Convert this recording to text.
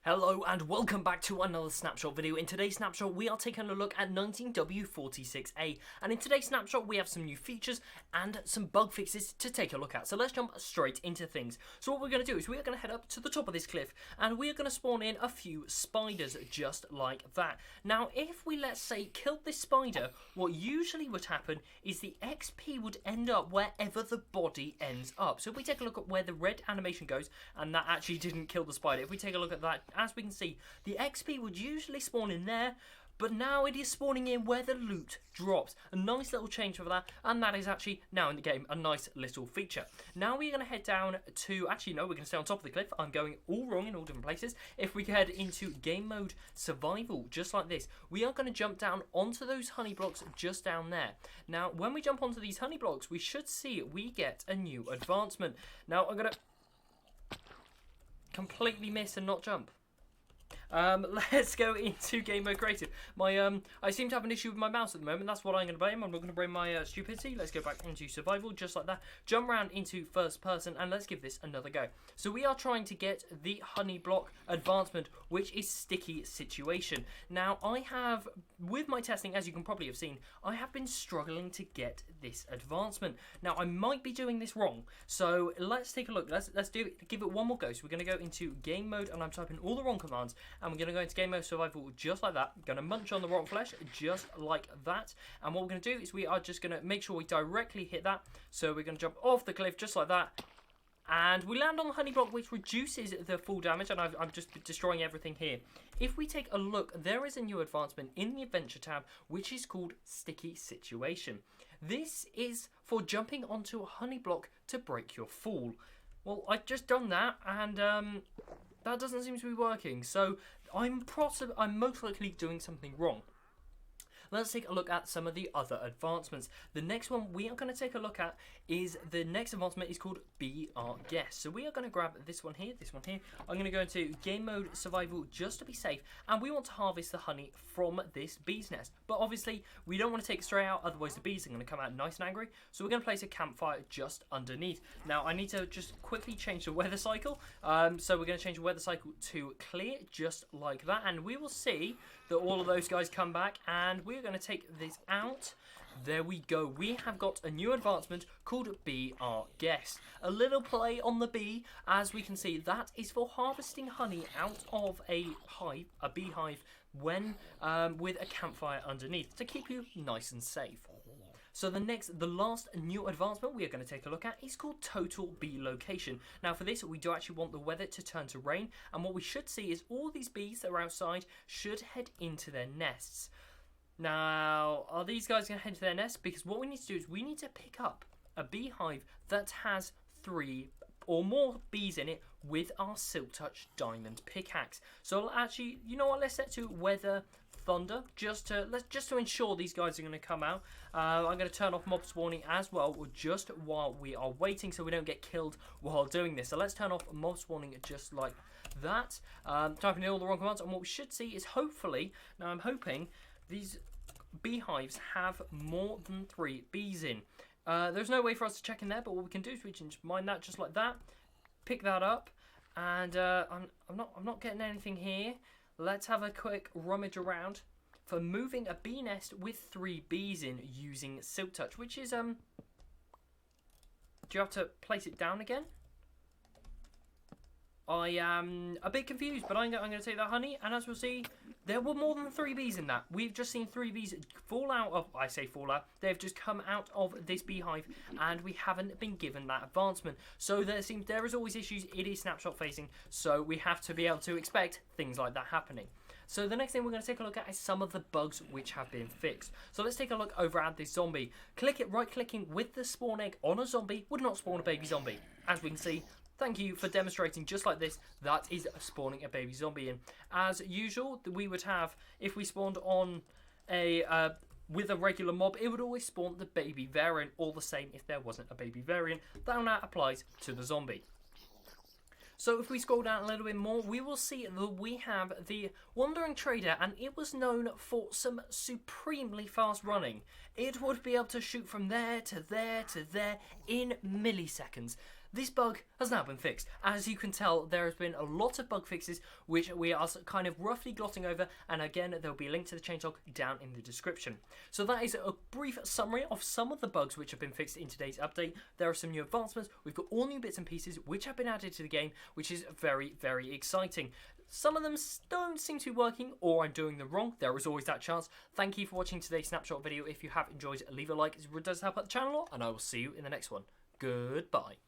Hello and welcome back to another snapshot video. In today's snapshot we are taking a look at 19W46A, and in today's snapshot we have some new features and some bug fixes to take a look at. So let's jump straight into things. So what we're going to do is we are going to head up to the top of this cliff and we are going to spawn in a few spiders just like that. Now if we, let's say, killed this spider, what usually would happen is the XP would end up wherever the body ends up. So if we take a look at where the red animation goes, and that actually didn't kill the spider, if we take a look at that, as we can see, the XP would usually spawn in there, but now it is spawning in where the loot drops. A nice little change for that, and that is actually now in the game a nice little feature. Now we're going to head down to, actually no, we're going to stay on top of the cliff. I'm going all wrong in all different places. If we head into game mode survival, just like this, we are going to jump down onto those honey blocks just down there. Now when we jump onto these honey blocks, we should see we get a new advancement. Now I'm going to completely miss and not jump. Let's go into game mode creative. I seem to have an issue with my mouse at the moment. That's what I'm going to blame. I'm not going to blame my stupidity. Let's go back into survival, just like that. Jump around into first person, and let's give this another go. So we are trying to get the honey block advancement, which is sticky situation. Now I have, with my testing, as you can probably have seen, I have been struggling to get this advancement. Now I might be doing this wrong, so let's take a look. Let's do it. Give it one more go. So we're going to go into game mode, and I'm typing all the wrong commands. And we're going to go into game mode survival just like that. Going to munch on the rotten flesh just like that. And what we're going to do is we are just going to make sure we directly hit that. So we're going to jump off the cliff just like that. And we land on the honey block, which reduces the full damage. And I'm just destroying everything here. If we take a look, there is a new advancement in the adventure tab, which is called sticky situation. This is for jumping onto a honey block to break your fall. Well, I've just done that, and that doesn't seem to be working, so I'm most likely doing something wrong. Let's take a look at some of the other advancements. The next one we are going to take a look at is the next advancement is called Be Our Guest. So we are going to grab this one here, this one here. I'm going to go into game mode survival just to be safe, and we want to harvest the honey from this bee's nest. But obviously we don't want to take it straight out, otherwise the bees are going to come out nice and angry. So we're going to place a campfire just underneath. Now I need to just quickly change the weather cycle. So we're going to change the weather cycle to clear just like that, and we will see that all of those guys come back, and we're going to take this out. There we go. We have got a new advancement called Be Our Guest. A little play on the bee. As we can see, that is for harvesting honey out of a hive, a beehive, when with a campfire underneath to keep you nice and safe. So the last new advancement we are going to take a look at is called Total Bee Location. Now for this, we do actually want the weather to turn to rain, and what we should see is all these bees that are outside should head into their nests. Now, are these guys going to head to their nest? Because what we need to do is we need to pick up a beehive that has 3 or more bees in it with our Silk Touch Diamond pickaxe. So actually, you know what? Let's set to Weather Thunder just to ensure these guys are going to come out. I'm going to turn off mob spawning as well, just while we are waiting, so we don't get killed while doing this. So let's turn off mob spawning just like that. Typing in all the wrong commands, and what we should see is hopefully, now I'm hoping these beehives have more than 3 bees in. There's no way for us to check in there, but what we can do is we can just mine that just like that, pick that up, and I'm not getting anything here. Let's have a quick rummage around for moving a bee nest with 3 bees in using Silk Touch, which is do you have to place it down again? I am a bit confused, but I'm going to take that honey, and as we'll see, there were more than 3 bees in that. We've just seen 3 bees fall out of, I say fall out, they've just come out of this beehive, and we haven't been given that advancement. So there is always issues. It is snapshot facing, so we have to be able to expect things like that happening. So the next thing we're going to take a look at is some of the bugs which have been fixed. So let's take a look over at this zombie. Right clicking with the spawn egg on a zombie would not spawn a baby zombie. As we can see, thank you for demonstrating just like this. That is spawning a baby zombie in. As usual, we would have, if we spawned on a with a regular mob, it would always spawn the baby variant, or the same if there wasn't a baby variant. That now applies to the zombie. So if we scroll down a little bit more, we will see that we have the Wandering Trader, and it was known for some supremely fast running. It would be able to shoot from there to there to there in milliseconds. this bug has now been fixed. As you can tell, there has been a lot of bug fixes which we are kind of roughly glotting over, and again there will be a link to the changelog down in the description. So that is a brief summary of some of the bugs which have been fixed in today's update. There are some new advancements, we've got all new bits and pieces which have been added to the game, which is very, very exciting. Some of them don't seem to be working, or I'm doing them wrong. There is always that chance. Thank you for watching today's snapshot video. If you have enjoyed, leave a like, it does help out the channel, and I will see you in the next one. Goodbye.